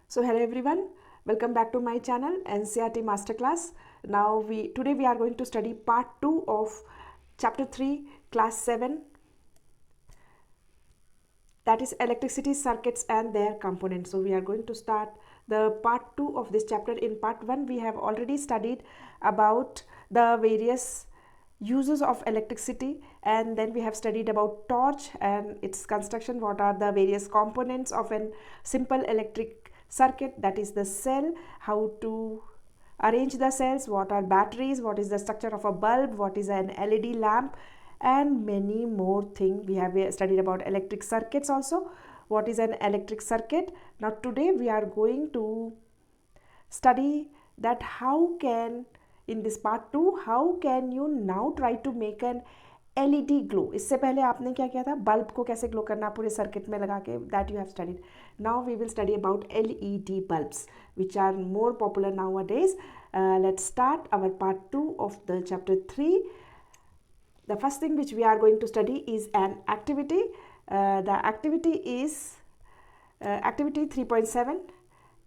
So hello everyone, welcome back to my channel NCERT Masterclass. Now today we are going to study part 2 of chapter 3 class 7, that is electricity circuits and their components. So we are going to start the part 2 of this chapter. In part 1 we have already studied about the various uses of electricity, and then we have studied about torch and its construction, what are the various components of a simple electric circuit, that is the cell, how to arrange the cells, what are batteries, what is the structure of a bulb, what is an LED lamp, and many more things. We have studied about electric circuits also. What is an electric circuit? Now today we are going to study that how can, in this part 2, how can you now try to make an LED glow. इससे पहले आपने क्या किया था, bulb को कैसे glow करना पूरे सर्किट में लगा के, that you have studied. Now we will study about LED bulbs which are more popular nowadays. Let's start our part 2 of the chapter 3. The first thing which we are going to study is an activity. The activity is activity 3.7.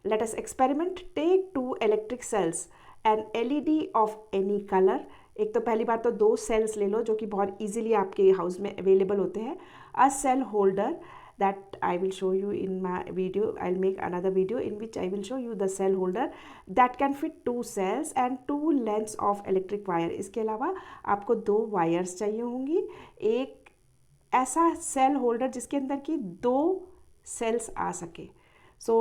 Let us experiment. Take 2 electric cells, an LED of any color. एक तो पहली बार तो 2 sales ले लो जो कि बहुत easily आपके house में अवेलेबल होते हैं. A cell holder that I will show you in my video. I'll make another video in which I will show you the cell holder that can fit 2 cells and 2 lengths of electric wire. इसके अलावा आपको 2 wires चाहिए होंगी, एक ऐसा cell holder जिसके अंदर की 2 सेल्स आ सके. So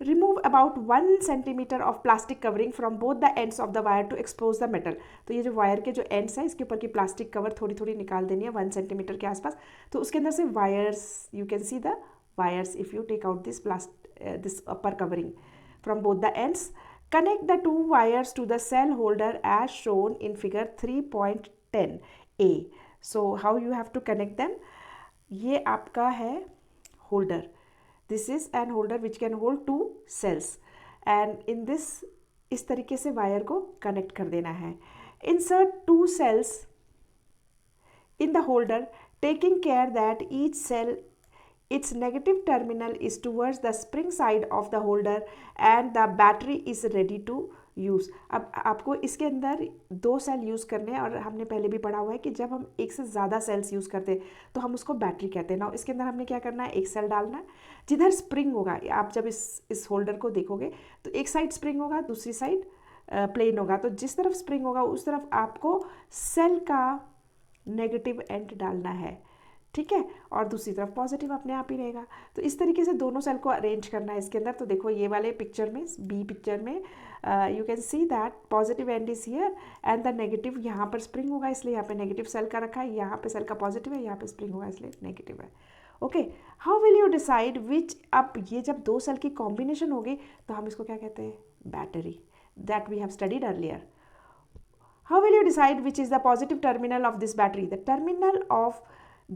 remove about 1 centimeter of plastic covering from both the ends of the wire to expose the metal. तो ये जो वायर के जो एंड्स है इसके ऊपर की प्लास्टिक कवर थोड़ी थोड़ी निकाल देनी है 1 सेंटीमीटर के आसपास. तो उसके अंदर से wires, you can see the wires if you take out this upper covering from both the ends. Connect the 2 wires to the cell holder as shown in figure 3.10a. So how you have to connect them? ये आपका है holder. This is an holder which can hold 2 cells, and in this इस तरीके से wire को connect कर देना है. Insert 2 cells in the holder, taking care that each cell, its negative terminal is towards the spring side of the holder and the battery is ready to use. अब आपको इसके अंदर 2 सेल यूज़ करने हैं, और हमने पहले भी पढ़ा हुआ है कि जब हम एक से ज़्यादा सेल्स यूज़ करते हैं तो हम उसको बैटरी कहते हैं ना. इसके अंदर हमने क्या करना है, एक सेल डालना है जिधर स्प्रिंग होगा. आप जब इस होल्डर को देखोगे तो एक साइड स्प्रिंग होगा, दूसरी साइड प्लेन होगा. तो जिस तरफ स्प्रिंग होगा उस तरफ आपको सेल का नेगेटिव एंड डालना है, ठीक है, और दूसरी तरफ पॉजिटिव अपने आप ही रहेगा. तो इस तरीके से दोनों सेल को अरेंज करना है इसके अंदर. तो देखो ये वाले पिक्चर में, बी पिक्चर में, you can see that positive and is here and the negative. यहाँ पर स्प्रिंग होगा इसलिए यहाँ पे नेगेटिव सेल का रखा है, यहाँ पे सेल का पॉजिटिव है, यहाँ पे स्प्रिंग होगा इसलिए नेगेटिव है. Okay, how will you decide which. अब ये जब 2 सेल की कॉम्बिनेशन होगी तो हम इसको क्या कहते हैं, battery. That we have studied earlier. How will you decide which is the positive terminal of this battery? The terminal of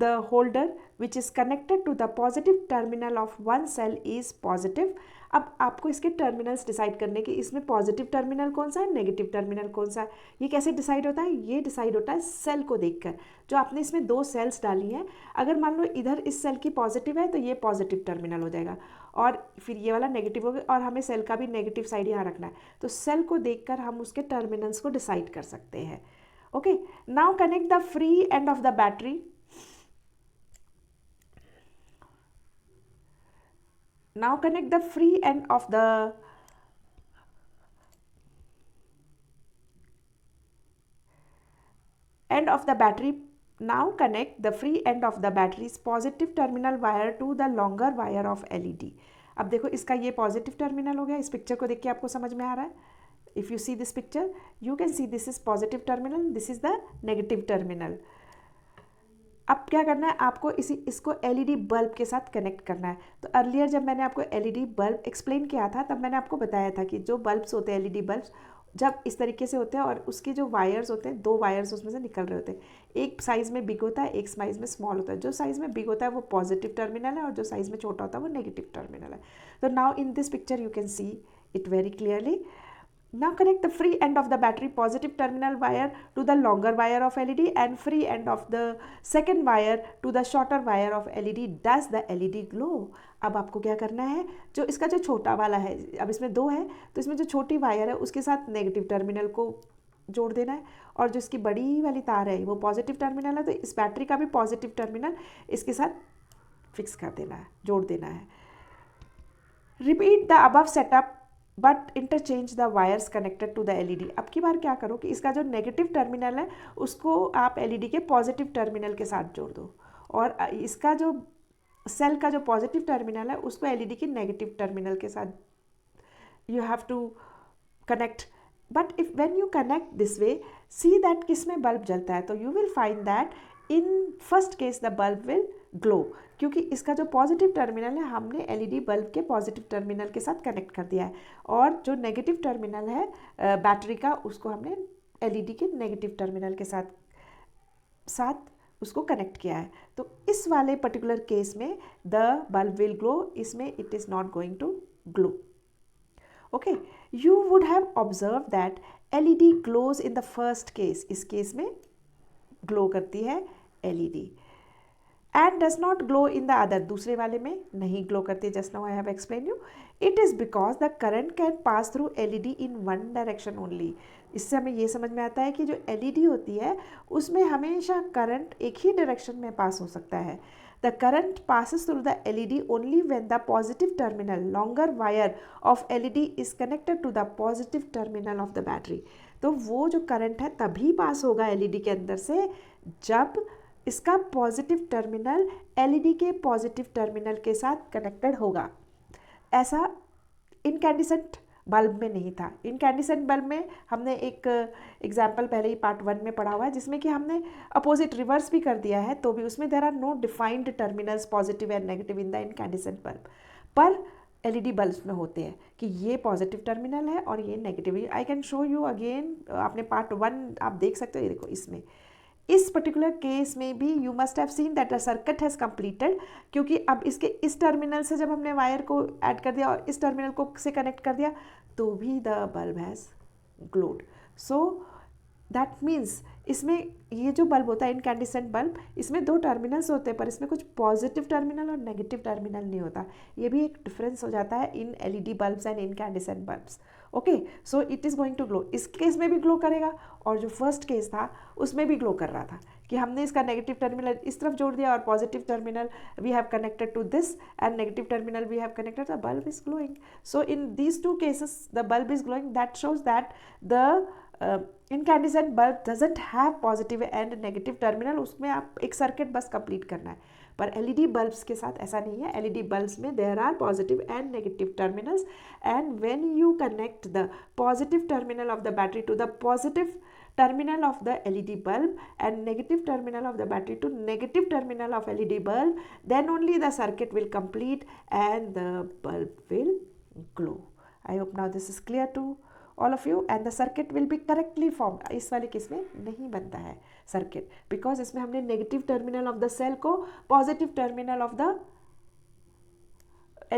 the holder which is connected to the positive terminal of one cell is positive. अब आपको इसके terminals decide करने कि इसमें positive terminal कौन सा है, negative terminal कौन सा है. ये कैसे डिसाइड होता है, ये डिसाइड होता है सेल को देखकर. जो आपने इसमें 2 सेल्स डाली हैं, अगर मान लो इधर इस सेल की पॉजिटिव है तो ये पॉजिटिव टर्मिनल हो जाएगा, और फिर ये वाला नेगेटिव हो गया, और हमें सेल का भी नेगेटिव साइड यहाँ रखना है. तो सेल को देखकर हम उसके टर्मिनल्स को डिसाइड कर सकते हैं. Okay, now connect the free end of the battery. Now connect the free end of the battery. Now connect the free end of the battery's positive terminal wire to the longer wire of LED. अब देखो इसका ये positive terminal हो गया. इस picture को देख के आपको समझ में आ रहा है. If you see this picture you can see this is positive terminal, this is the negative terminal. अब क्या करना है, आपको इसको LED बल्ब के साथ कनेक्ट करना है. तो अर्लियर जब मैंने आपको LED बल्ब एक्सप्लेन किया था तब मैंने आपको बताया था कि जो बल्ब्स होते हैं LED बल्ब्स जब इस तरीके से होते हैं और उसके जो वायर्स होते हैं 2 वायर्स उसमें से निकल रहे होते हैं. एक साइज़ में बिग होता है, एक साइज़ में स्मॉल होता है. जो साइज़ में बिग होता है वो पॉजिटिव टर्मिनल है और जो साइज़ में छोटा होता है वो नेगेटिव टर्मिनल है. तो now in this picture you can see it very clearly. Now connect the free end of the battery positive terminal wire to the longer wire of LED and free end of the second wire to the shorter wire of LED. Does the LED glow? अब आपको क्या करना है, जो इसका जो छोटा वाला है, अब इसमें 2 है तो इसमें जो छोटी वायर है उसके साथ नेगेटिव टर्मिनल को जोड़ देना है, और जो इसकी बड़ी वाली तार है वो पॉजिटिव टर्मिनल है, तो इस बैटरी का भी पॉजिटिव टर्मिनल इसके साथ फिक्स कर देना है, जोड़ देना है. Repeat the above setup but interchange the wires connected to the LED. अब की बार क्या करो कि इसका जो नेगेटिव टर्मिनल है उसको आप LED के पॉजिटिव टर्मिनल के साथ जोड़ दो, और इसका जो सेल का जो पॉजिटिव टर्मिनल है उसको LED के नेगेटिव टर्मिनल के साथ you have to connect. But if when you connect this way, see that किस में बल्ब जलता है, तो you will find that in first case the bulb will glow, क्योंकि इसका जो पॉजिटिव टर्मिनल है हमने LED बल्ब के पॉजिटिव टर्मिनल के साथ कनेक्ट कर दिया है, और जो नेगेटिव टर्मिनल है बैटरी का उसको हमने LED के नेगेटिव टर्मिनल के साथ उसको कनेक्ट किया है. तो इस वाले पर्टिकुलर केस में द बल्ब विल ग्लो, इसमें it is not going to glow. Okay, you would have observe that LED glows in the first case, इस केस में ग्लो करती है LED, and does not glow in the other, दूसरे वाले में नहीं glow करती. just now I have explained you. It is because the current can pass through LED in one direction only. इससे हमें ये समझ में आता है कि जो LED होती है उसमें हमेशा करंट एक ही डायरेक्शन में पास हो सकता है. The current passes through the LED only when the positive terminal, longer wire of LED is connected to the positive terminal of the battery. तो वो जो करंट है तभी पास होगा LED के अंदर से जब इसका पॉजिटिव टर्मिनल LED के पॉजिटिव टर्मिनल के साथ कनेक्टेड होगा. ऐसा इनकैंडिसेंट बल्ब में नहीं था. इनकैंडिसेंट बल्ब में हमने एक एग्जाम्पल पहले ही पार्ट 1 में पढ़ा हुआ है जिसमें कि हमने अपोजिट रिवर्स भी कर दिया है, तो भी उसमें there are no defined terminals positive and negative in the incandescent bulb. पर LED बल्ब्स में होते हैं कि ये पॉजिटिव टर्मिनल है और ये negative. I can show you again, आपने पार्ट 1 आप देख सकते हो. ये देखो, इसमें इस पर्टिकुलर केस में भी you must have seen that the circuit has completed, क्योंकि अब इसके इस टर्मिनल से जब हमने वायर को ऐड कर दिया और इस टर्मिनल को से कनेक्ट कर दिया तो भी the bulb has glowed. So that means इसमें ये जो बल्ब होता है इनकैंडिसेंट बल्ब, इसमें 2 टर्मिनल्स होते हैं पर इसमें कुछ पॉजिटिव टर्मिनल और नेगेटिव टर्मिनल नहीं होता. ये भी एक डिफरेंस हो जाता है in LED bulbs and incandescent bulbs. Okay, so it is going to glow. इस केस में भी ग्लो करेगा और जो फर्स्ट केस था उसमें भी ग्लो कर रहा था कि हमने इसका नेगेटिव टर्मिनल इस तरफ जोड़ दिया और positive terminal we have connected to this end negative terminal we have connected, the bulb is glowing. So in these 2 cases the bulb is glowing. That shows that the incandescent bulb doesn't have positive and negative terminal. उसमें आप एक circuit बस complete करना है. पर LED bulbs के साथ ऐसा नहीं है. LED बल्ब्स में there are positive and negative terminals, and when you connect the positive terminal of the battery to the positive terminal of the LED bulb and negative terminal of the battery to negative terminal of LED bulb, then only the circuit will complete and the bulb will glow. I hope now this is clear to all of you, and the circuit will be correctly formed. इस वाले case में नहीं बनता है circuit because इसमें हमने negative terminal of the cell को positive terminal of the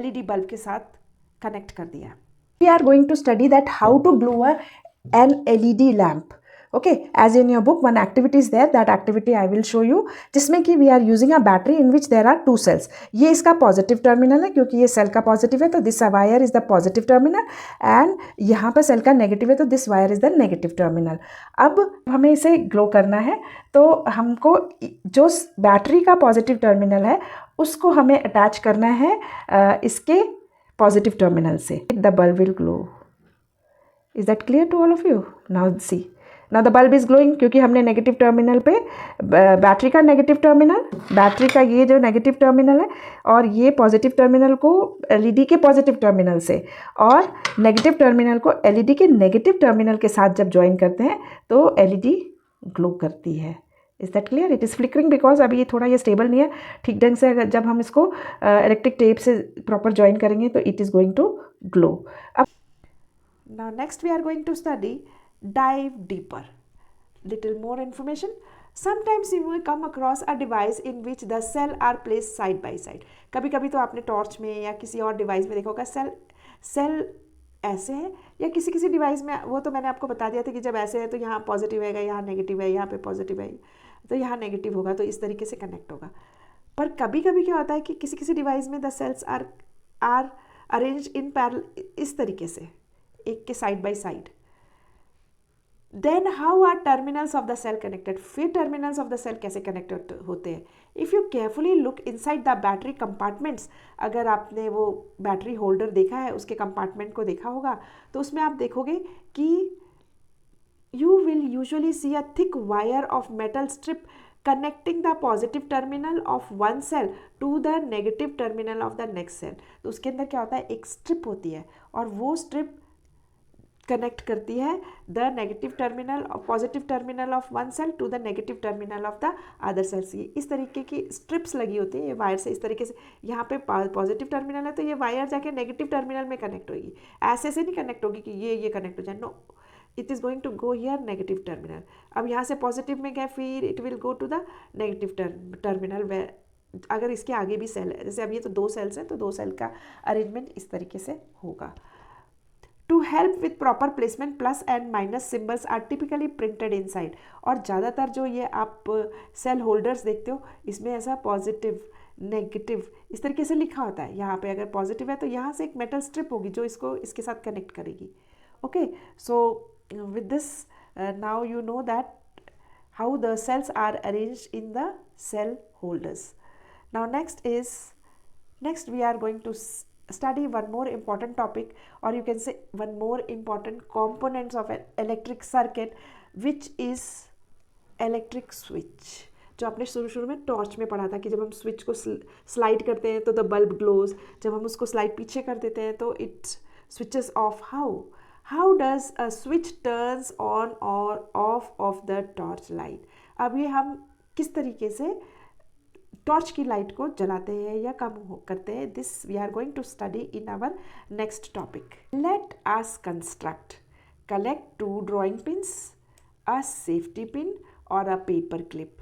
LED bulb के साथ कनेक्ट कर दिया. We are going to study that how to glow an LED lamp. Okay, as in your book one activity is there, that activity I will show you, जिसमें कि we are using a battery in which there are 2 cells. ये इसका positive terminal है क्योंकि ये cell का positive है तो this wire is the positive terminal, and यहाँ पर सेल का नेगेटिव है तो this wire is the negative terminal. अब हमें इसे ग्लो करना है तो हमको जो बैटरी का पॉजिटिव टर्मिनल है उसको हमें अटैच करना है इसके पॉजिटिव टर्मिनल से. The bulb will glow. Is that clear to all of you? Now see, now the bulb is glowing क्योंकि हमने नेगेटिव टर्मिनल पे बैटरी का नेगेटिव टर्मिनल, बैटरी का ये जो नेगेटिव टर्मिनल है और ये पॉजिटिव टर्मिनल को LED के पॉजिटिव टर्मिनल से और नेगेटिव टर्मिनल को LED के नेगेटिव टर्मिनल के साथ जब ज्वाइन करते हैं तो LED ग्लो करती है. Is that clear? It is flickering because अभी ये थोड़ा ये स्टेबल नहीं है ठीक ढंग से. अगर जब हम इसको इलेक्ट्रिक टेप से प्रॉपर ज्वाइन करेंगे तो it is going to glow. अब now next we are going to study dive deeper, little more information. Sometimes you will come across a device in which the cell are placed side by side. कभी कभी तो आपने torch में या किसी और device में देखा होगा सेल ऐसे है, या किसी किसी डिवाइस में, वो तो मैंने आपको बता दिया था कि जब ऐसे है तो यहाँ पॉजिटिव आएगा, यहाँ नेगेटिव है, यहाँ पे पॉजिटिव है तो यहाँ नेगेटिव होगा, तो इस तरीके से कनेक्ट होगा। पर कभी कभी क्या होता है कि किसी किसी डिवाइस में the cells are arrange in parallel, इस तरीके से एक के side by side. Then how are terminals of the cell connected, फिर टर्मिनल्स ऑफ द सेल कैसे कनेक्टेड होते हैं। If you carefully look inside the battery compartments, अगर आपने वो बैटरी होल्डर देखा है, उसके कंपार्टमेंट को देखा होगा, तो उसमें आप देखोगे कि you will usually see a thick wire of metal strip connecting the positive terminal of one cell to the negative terminal of the next cell। तो उसके अंदर क्या होता है, एक स्ट्रिप होती है और वो स्ट्रिप कनेक्ट करती है the negative terminal positive terminal of one cell to the negative terminal of the other cells. ये इस तरीके की स्ट्रिप्स लगी होती है ये वायर से, इस तरीके से। यहाँ पे पॉजिटिव टर्मिनल है तो ये वायर जाके नेगेटिव टर्मिनल में कनेक्ट होगी, ऐसे से नहीं कनेक्ट होगी कि ये कनेक्ट हो जाए, no, it is going to go here negative terminal. अब यहाँ से पॉजिटिव में गए, फिर it will go to the negative terminal. अगर इसके आगे भी सेल है, जैसे अब ये तो 2 सेल्स हैं, तो 2 सेल का अरेंजमेंट इस तरीके से होगा। To help with proper placement, plus and minus symbols are typically printed inside. और ज़्यादातर जो ये आप सेल होल्डर्स देखते हो, इसमें ऐसा पॉजिटिव नेगेटिव इस तरीके से लिखा होता है। यहाँ पे अगर पॉजिटिव है तो यहाँ से एक मेटल स्ट्रिप होगी जो इसको इसके साथ कनेक्ट करेगी। Okay, so with this now you know that how the cells are arranged in the cell holders. Now next we are going to study one more important topic, or you can say one more important components of an electric circuit, which is electric switch। जो आपने शुरू में torch में पढ़ा था कि जब हम स्विच को स्लाइड करते हैं तो द बल्ब ग्लोज, जब हम उसको स्लाइड पीछे कर देते हैं तो it switches of. How does a switch turns on or off of the torch light? अब ये हम किस तरीके से टॉर्च की लाइट को जलाते हैं या कम करते हैं, this we are going to study in our next topic. Let us construct collect 2 drawing pins, a safety pin और a paper clip.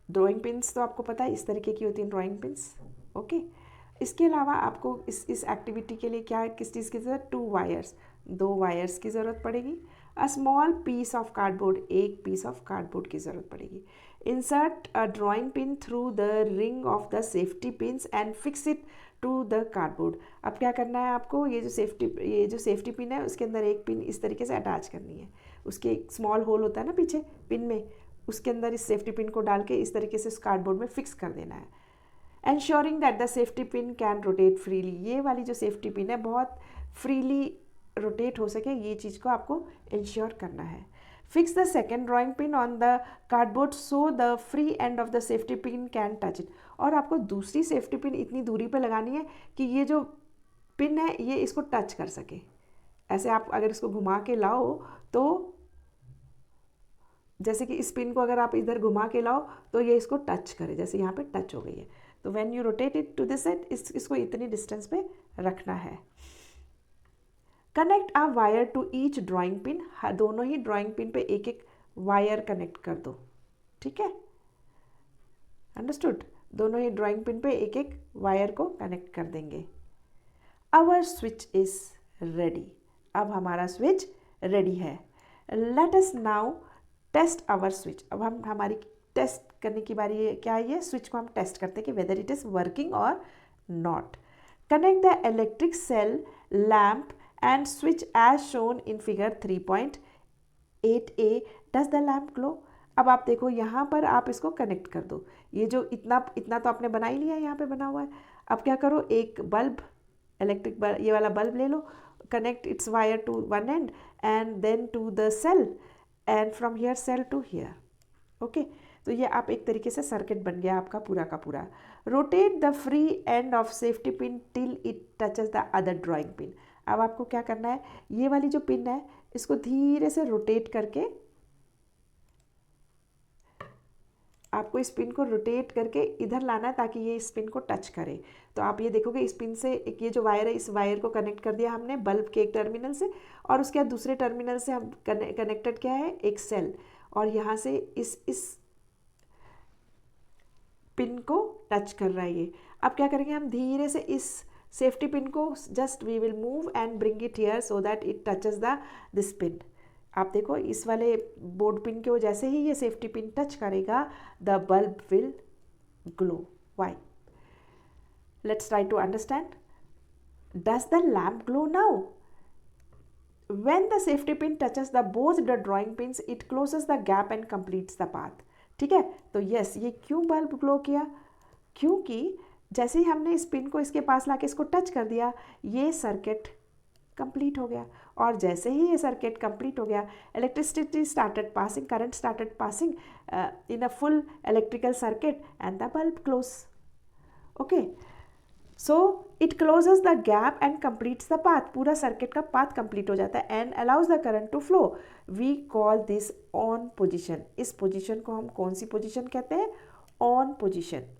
Drawing pins तो आपको पता है इस तरीके की होती हैं ड्राइंग पिन्स। ओके, इसके अलावा आपको इस एक्टिविटी के लिए क्या किस चीज़ की ज़रूरत, 2 वायर्स की ज़रूरत पड़ेगी। A small piece of cardboard, एक पीस ऑफ कार्डबोर्ड की ज़रूरत पड़ेगी। Insert a drawing pin through the ring of the safety pins and fix it to the cardboard. अब क्या करना है आपको, ये जो सेफ्टी पिन है उसके अंदर एक पिन इस तरीके से अटैच करनी है। उसके एक स्मॉल होल होता है ना पीछे पिन में, उसके अंदर इस सेफ्टी पिन को डाल के इस तरीके से उस कार्डबोर्ड में फिक्स कर देना है। Ensuring that the safety pin can rotate freely, ये वाली जो सेफ्टी पिन है बहुत फ्रीली रोटेट हो सके, ये चीज़ को आपको इंश्योर करना है। Fix the second drawing pin on the cardboard so the free end of the safety pin can touch it. और आपको दूसरी सेफ्टी पिन इतनी दूरी पर लगानी है कि ये जो पिन है ये इसको टच कर सके। ऐसे आप अगर इसको घुमा के लाओ तो जैसे कि इस पिन को अगर आप इधर घुमा के लाओ तो ये इसको टच करे, जैसे यहाँ पे टच हो गई है। तो when you rotate it to this side, इसको इतनी डिस्टेंस पे रखना है। Connect a wire to each drawing pin, दोनों ही ड्राइंग पिन पे एक एक वायर कनेक्ट कर दो, ठीक है, अंडरस्टूड। दोनों ही ड्राइंग पिन पे एक एक वायर को कनेक्ट कर देंगे। आवर स्विच इज रेडी, अब हमारा स्विच रेडी है। Let us now test our switch. अब हम हमारी टेस्ट करने की बारी है, क्या है ये, स्विच को हम टेस्ट करते हैं कि वेदर इट इज़ वर्किंग और not. Connect the electric cell lamp and switch as shown in figure 3.8a. does the lamp glow? अब आप देखो यहाँ पर आप इसको कनेक्ट कर दो, ये जो इतना तो आपने बना ही लिया है, यहाँ पे बना हुआ है। अब क्या करो, एक बल्ब इलेक्ट्रिक बल्ब, ये वाला बल्ब ले लो, connect its wire to one end and then to the cell and from here cell to here. Okay, तो ये आप एक तरीके से सर्किट बन गया आपका पूरा का पूरा। Rotate the free end of safety pin till it touches the other drawing pin. अब आपको क्या करना है, ये वाली जो पिन है इसको धीरे से रोटेट करके, आपको इस पिन को रोटेट करके इधर लाना है ताकि ये इस पिन को टच करे। तो आप ये देखोगे इस पिन से एक ये जो वायर है, इस वायर को कनेक्ट कर दिया हमने बल्ब के एक टर्मिनल से, और उसके बाद दूसरे टर्मिनल से हम कनेक्टेड क्या है, एक सेल, और यहाँ से इस पिन को टच कर रहा है ये। अब क्या करेंगे, हम धीरे से इस सेफ्टी पिन को just we will move and bring it here so that it touches the this pin. आप देखो इस वाले बोर्ड पिन को जैसे ही ये सेफ्टी पिन टच करेगा the bulb will glow. Why? Let's try to understand. Does the lamp glow now? When the safety pin touches the both the drawing pins, it closes the gap and completes the path। ठीक है, तो yes ये क्यों bulb glow किया? क्योंकि जैसे ही हमने इस पिन को इसके पास लाके इसको टच कर दिया ये सर्किट कंप्लीट हो गया, और जैसे ही ये सर्किट कंप्लीट हो गया electricity started passing, current started passing in a full electrical circuit and the bulb close. Okay, so it closes the gap and completes the path. पूरा सर्किट का पाथ कंप्लीट हो जाता है and allows the current to flow. We call this on position. इस position को हम कौन सी पोजिशन कहते हैं? On position.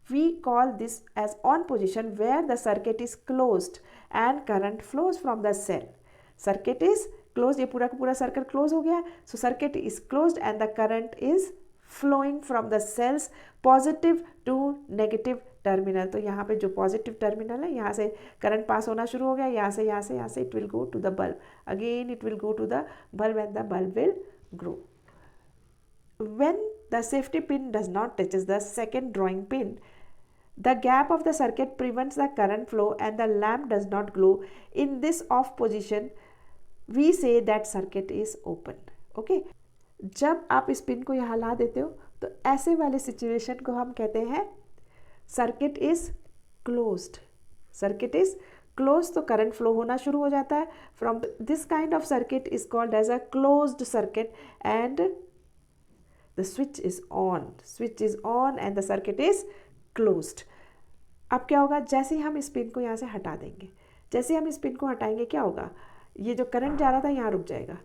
We call this as on position where the circuit is closed and current flows from the cell. Circuit is closed, ये पूरा का पूरा circuit close हो गया, so circuit is closed and the current is flowing from the cells positive to negative terminal। तो यहाँ पे जो positive terminal है यहाँ से current pass होना शुरू हो गया, यहाँ से it will go to the bulb, again it will go to the bulb and the bulb will grow। When the safety pin does not touches the second drawing pin, the gap of the circuit prevents the current flow and the lamp does not glow। In this off position, we say that circuit is open। Okay? जब आप इस pin को यहाँ ला देते हो तो ऐसे वाले सिचुएशन को हम कहते हैं circuit is closed. Circuit is close तो करंट फ्लो होना शुरू हो जाता है। From this kind of circuit is called as a closed circuit and the switch is on and the circuit is closed। अब क्या होगा? जैसे ही हम इस पिन को यहाँ से हटा देंगे, जैसे ही हम इस पिन को हटाएंगे क्या होगा? ये जो करंट जा रहा था यहाँ रुक जाएगा।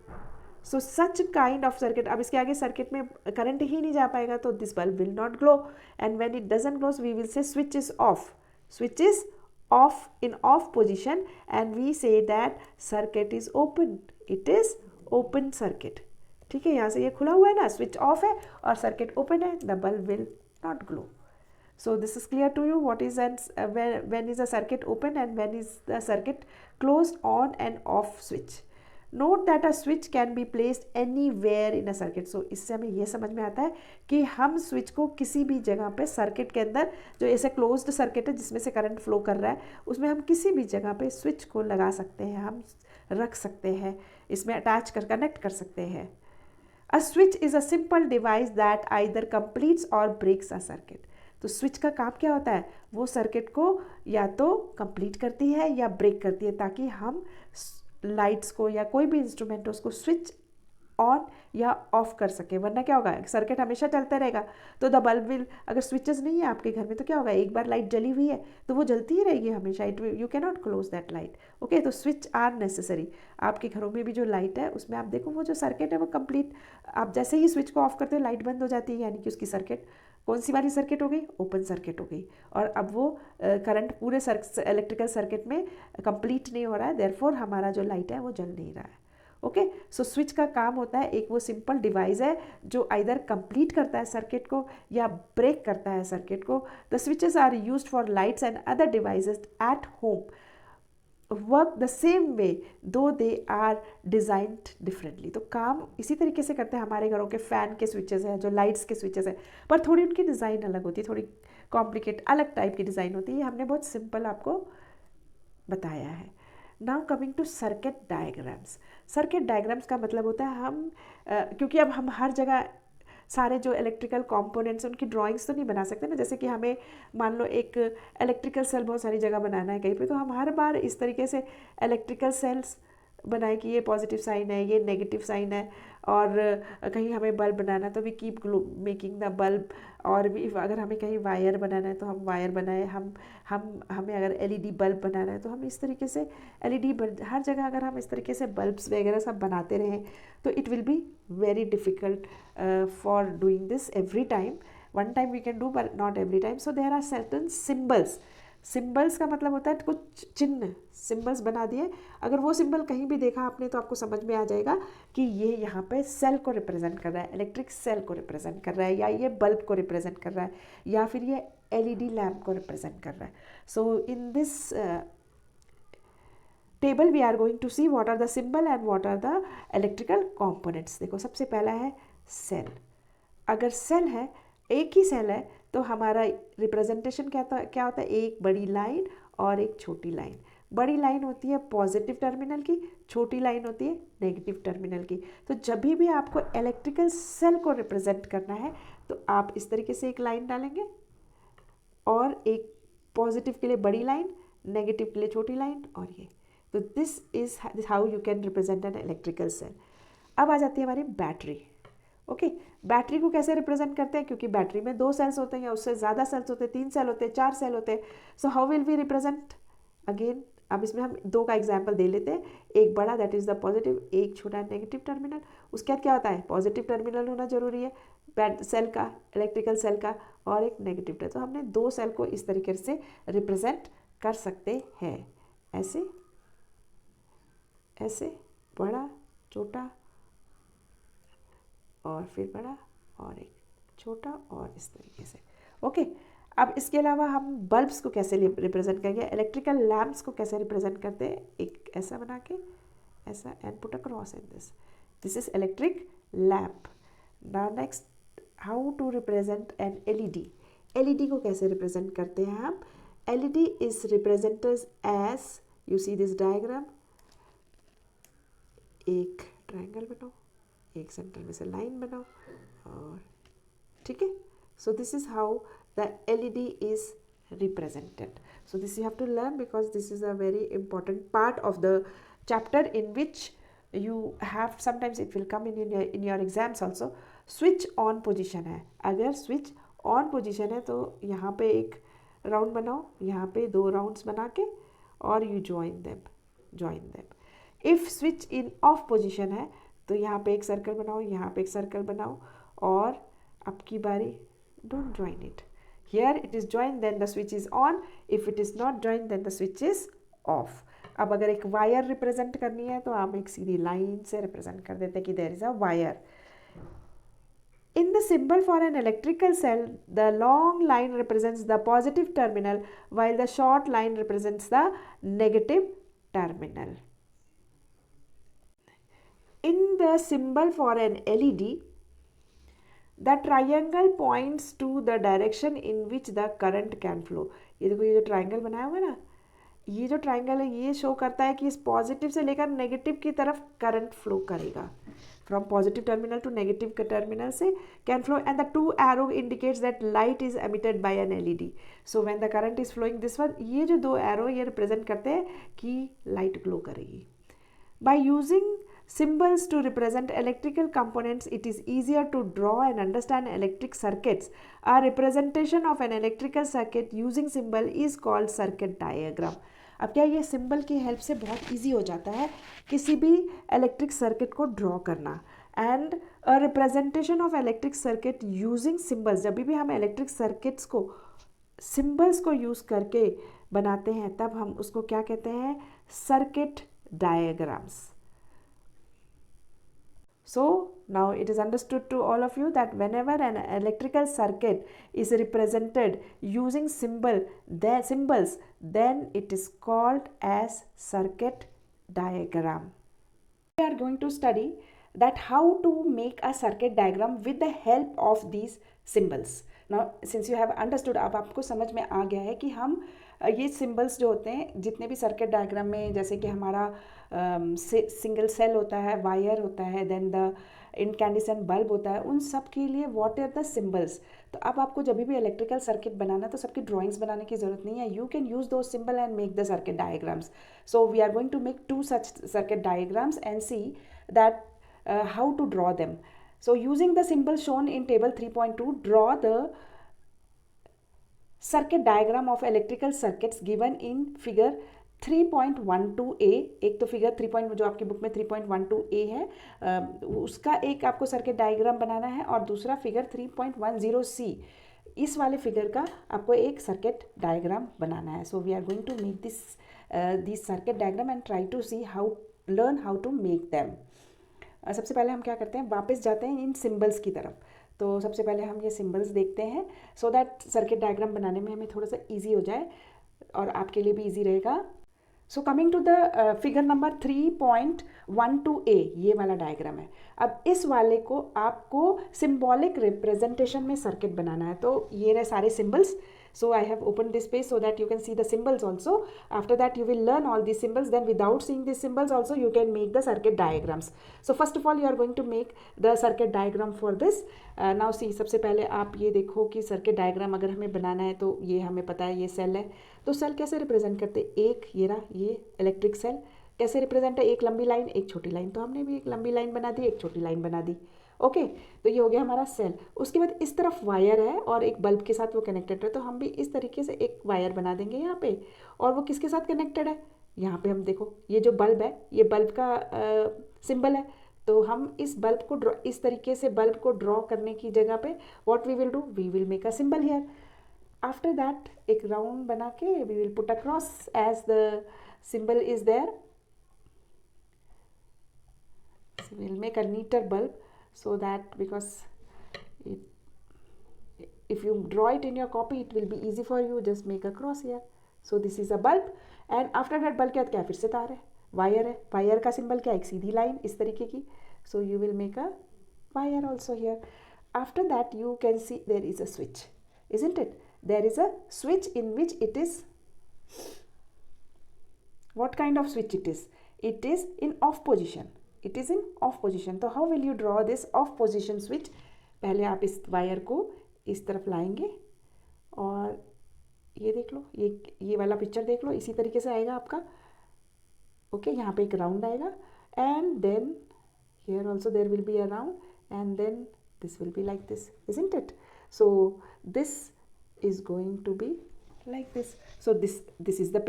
सो सच काइंड ऑफ सर्किट, अब इसके आगे सर्किट में करंट ही नहीं जा पाएगा तो this bulb will not glow and when it doesn't glow we will say switch is off. Switch is off in off position and we say that circuit is open। it is open circuit। ठीक है, यहाँ से ये खुला हुआ है ना, switch off है और सर्किट ओपन है, the bulb will not glow. So this is clear to you what is when is a circuit open and when is the circuit closed on and off switch. Note that a switch can be placed anywhere in a circuit. So इससे हमें ये समझ में आता है कि हम switch को किसी भी जगह पे सर्किट के अंदर, जो ऐसे क्लोज्ड सर्किट है जिसमें से करंट फ्लो कर रहा है, उसमें हम किसी भी जगह पे स्विच को लगा सकते हैं, हम रख सकते हैं, इसमें अटैच कर कनेक्ट कर सकते हैं। A switch is a simple device that either completes or breaks a circuit। तो स्विच का काम क्या होता है? वो सर्किट को या तो कंप्लीट करती है या ब्रेक करती है ताकि हम लाइट्स को या कोई भी इंस्ट्रूमेंट हो उसको स्विच ऑन या ऑफ कर सके। वरना क्या होगा? सर्किट हमेशा चलता रहेगा तो द बल्ब विल, अगर स्विचेस नहीं है आपके घर में तो क्या होगा? एक बार लाइट जली हुई है तो वो जलती ही रहेगी हमेशा, it you can not close that light. Okay, तो स्विच आर नेसेसरी। आपके घरों में भी जो लाइट है उसमें आप देखो वो जो सर्किट है वो कंप्लीट, आप जैसे ही स्विच को ऑफ करते हो लाइट बंद हो जाती है, यानी कि उसकी सर्किट कौन सी वाली सर्किट हो गई? ओपन सर्किट हो गई, और अब वो करंट पूरे इलेक्ट्रिकल सर्किट में कंप्लीट नहीं हो रहा है, देयरफॉर हमारा जो लाइट है वो जल नहीं रहा है। ओके, सो स्विच का काम होता है, एक वो सिंपल डिवाइस है जो आइदर कंप्लीट करता है सर्किट को या ब्रेक करता है सर्किट को। The switches are used for lights and other devices at home work the same way though they are designed differently. तो काम इसी तरीके से करते हैं। हमारे घरों के फ़ैन के स्विचेस हैं, जो लाइट्स के स्विचेस हैं, पर थोड़ी उनकी डिज़ाइन अलग होती है, थोड़ी कॉम्प्लिकेट अलग टाइप की डिज़ाइन होती है। ये हमने बहुत सिंपल आपको बताया है। Now coming to circuit diagrams. Circuit diagrams का मतलब होता है हम क्योंकि अब हम हर जगह सारे जो इलेक्ट्रिकल कंपोनेंट्स उनकी ड्राइंग्स तो नहीं बना सकते ना। जैसे कि हमें मान लो एक इलेक्ट्रिकल सेल बहुत सारी जगह बनाना है कहीं पे, तो हम हर बार इस तरीके से इलेक्ट्रिकल सेल्स बनाए कि ये पॉजिटिव साइन है, ये नेगेटिव साइन है, और कहीं हमें बल्ब बनाना है तो we keep making the bulb, और भी अगर हमें कहीं वायर बनाना है तो हम वायर बनाए, हमें अगर एलईडी बल्ब बनाना है तो हम इस तरीके से एलईडी हर जगह अगर हम इस तरीके से बल्ब्स वगैरह सब बनाते रहें तो it will be very difficult for doing this every time. One time we can do but not every time. So there are certain symbols. Symbols का मतलब होता है कुछ चिन्ह, सिम्बल्स बना दिए। अगर वो सिंबल कहीं भी देखा आपने तो आपको समझ में आ जाएगा कि ये यहाँ पे सेल को रिप्रेजेंट कर रहा है, इलेक्ट्रिक सेल को रिप्रेजेंट कर रहा है, या ये बल्ब को रिप्रेजेंट कर रहा है, या फिर ये LED लैम्प को रिप्रेजेंट कर रहा है. So in this table we are going to see what are the symbol and what are the electrical components. देखो सबसे पहला है सेल. अगर सेल है, एक ही सेल है, तो हमारा रिप्रेजेंटेशन क्या होता है, एक बड़ी लाइन और एक छोटी लाइन. बड़ी लाइन होती है पॉजिटिव टर्मिनल की, छोटी लाइन होती है नेगेटिव टर्मिनल की. तो जब भी आपको इलेक्ट्रिकल सेल को रिप्रेजेंट करना है तो आप इस तरीके से एक लाइन डालेंगे और एक पॉजिटिव के लिए बड़ी लाइन, नेगेटिव के लिए छोटी लाइन, और ये. तो this is how you can represent an electrical cell. अब आ जाती है हमारी बैटरी. ओके, बैटरी को कैसे रिप्रेजेंट करते हैं, क्योंकि बैटरी में 2 सेल्स होते हैं या उससे ज़्यादा सेल्स होते हैं, 3 सेल होते हैं, 4 सेल होते हैं. So how will we represent again. अब इसमें हम 2 का एग्जाम्पल दे लेते हैं. एक बड़ा दैट इज़ द पॉजिटिव, एक छोटा नेगेटिव टर्मिनल. उसके बाद क्या होता है, पॉजिटिव टर्मिनल होना जरूरी है सेल का, इलेक्ट्रिकल सेल का, और एक नेगेटिव टर्मिनल. तो हमने 2 सेल को इस तरीके से रिप्रेजेंट कर सकते हैं. ऐसे ऐसे, बड़ा, छोटा, और फिर बड़ा, और एक छोटा, और इस तरीके से. ओके, अब इसके अलावा हम बल्ब्स को कैसे रिप्रेजेंट करेंगे, इलेक्ट्रिकल लैम्प्स को कैसे रिप्रेजेंट करते हैं. एक ऐसा बना के, ऐसा, and put a cross in this. This is electric lamp. Now next, how to represent an LED. LED को कैसे रिप्रेजेंट करते हैं हम. LED is represented as, you see this diagram. एक ट्रायंगल बनाओ, एक सेंटर में से लाइन बनाओ, और ठीक है. सो this is how the LED is represented. So this you have to learn because this is a very important part of the chapter in which you have, sometimes it will come in your exams also. Switch on position है. अगर switch on position है तो यहाँ पे एक round बनाओ, यहाँ पे 2 राउंड्स बना के, और you join them. If switch in off position है तो यहाँ पे एक सर्कल बनाओ, यहाँ पे एक सर्कल बनाओ, और आपकी बारी. Don't join it. Here it is joined, then the switch is on. If it is not joined, then the switch is off. अब अगर एक वायर रिप्रेजेंट करनी है तो आप एक सीधी लाइन से रिप्रेजेंट कर देते हैं कि there is a wire. In the symbol for an electrical cell, the long line represents the positive terminal, while the short line represents the negative terminal. In the symbol for an LED, the triangle points to the direction in which the current can flow. ये देखो, ये जो triangle बनाया हुआ है ना, ये जो ट्राइंगल है ये शो करता है कि इस पॉजिटिव से लेकर नेगेटिव की तरफ करंट फ्लो करेगा. From positive terminal to negative terminal से can flow, and the 2 arrow indicates that light is emitted by an LED. So when the current is flowing this one, ये जो 2 arrow ये represent करते हैं कि light glow करेगी. By using symbols to represent electrical components, it is easier to draw and understand electric circuits. A representation of an electrical circuit using symbol is called circuit diagram. अब क्या ये symbol की help से बहुत easy हो जाता है किसी भी इलेक्ट्रिक सर्किट को ड्रॉ करना. And a representation of electric circuit using symbols, जब भी हम इलेक्ट्रिक सर्किट्स को सिंबल्स को यूज़ करके बनाते हैं तब हम उसको क्या कहते हैं, circuit diagrams. So now it is understood to all of you that whenever an electrical circuit is represented using symbols, then it is called as circuit diagram. We are going to study that how to make a circuit diagram with the help of these symbols. Now since you have understood, अब आपको समझ में आ गया है कि हम ये symbols जो होते हैं जितने भी सर्किट डायग्राम में, जैसे कि हमारा सिंगल सेल होता है, वायर होता है, देन द इनकैंडिसेंट बल्ब होता है, उन सब के लिए व्हाट आर द सिंबल्स. तो अब आपको जब भी इलेक्ट्रिकल सर्किट बनाना तो सबकी ड्राइंग्स बनाने की ज़रूरत नहीं है. यू कैन यूज़ दो symbol and make the circuit diagrams. So we are going to make 2 such circuit diagrams and see that how to draw them. So using the symbol shown in table 3.2, draw the circuit diagram of electrical circuits given in figure 3.12a. एक तो figure 3. जो आपकी book में 3.12a है, उसका एक आपको circuit diagram बनाना है, और दूसरा फिगर 3.10c, इस वाले फिगर का आपको एक सर्किट डायग्राम बनाना है. So we are going to make this circuit diagram and try to see learn how to make them. सबसे पहले हम क्या करते हैं, वापस जाते हैं इन सिंबल्स की तरफ. तो सबसे पहले हम ये सिंबल्स देखते हैं सो दैट सर्किट डायग्राम बनाने में हमें थोड़ा सा ईजी हो जाए और आपके लिए भी ईजी रहेगा। So coming to the figure number 3.12a, ये वाला डायग्राम है। अब इस वाले को आपको सिंबॉलिक रिप्रेजेंटेशन में सर्किट बनाना है। तो ये रहे सारे symbols. So I have opened this page so that you can see the symbols also. After that you will learn all these symbols. Then without seeing these symbols also you can make the circuit diagrams. So first of all you are going to make the circuit diagram for this. Now see, सबसे पहले आप ये देखो कि circuit diagram अगर हमें बनाना है तो ये हमें पता है ये सेल है। तो सेल कैसे रिप्रेजेंट करते हैं? एक ये रहा, ये इलेक्ट्रिक सेल कैसे रिप्रेजेंट है? एक लंबी लाइन एक छोटी लाइन। तो हमने भी एक लंबी लाइन बना दी, एक छोटी लाइन बना दी। ओके, तो ये हो गया हमारा सेल। उसके बाद इस तरफ वायर है और एक बल्ब के साथ वो कनेक्टेड है। तो हम भी इस तरीके से एक वायर बना देंगे यहाँ पे। और वो किसके साथ कनेक्टेड है? यहाँ पे हम देखो ये जो बल्ब है ये बल्ब का सिंबल है। तो हम इस बल्ब को ड्रॉ, इस तरीके से बल्ब को ड्रॉ करने की जगह पे what we will do, we will make a symbol here. After that एक राउंड बना के we will put across as the symbol is there. We will make a neater bulb so that because if you draw it in your copy it will be easy for you, just make a cross here. So this is a bulb and after that bulb क्या है? फिर से तार है, wire है। Wire का symbol क्या है? एक सीधी लाइन इस तरीके की। So you will make a wire also here. After that you can see there is a switch, isn't it? There is a switch in which it is, what kind of switch it is? It is in off position. It is in off position. तो how will you draw this off position switch? पहले आप इस wire को इस तरफ लाएंगे और ये देख लो, ये वाला पिक्चर देख लो, इसी तरीके से आएगा आपका। ओके, यहाँ पे एक राउंड आएगा and then here also there will be a round and then this will be like this, isn't it? So this is going to be like this. So this is the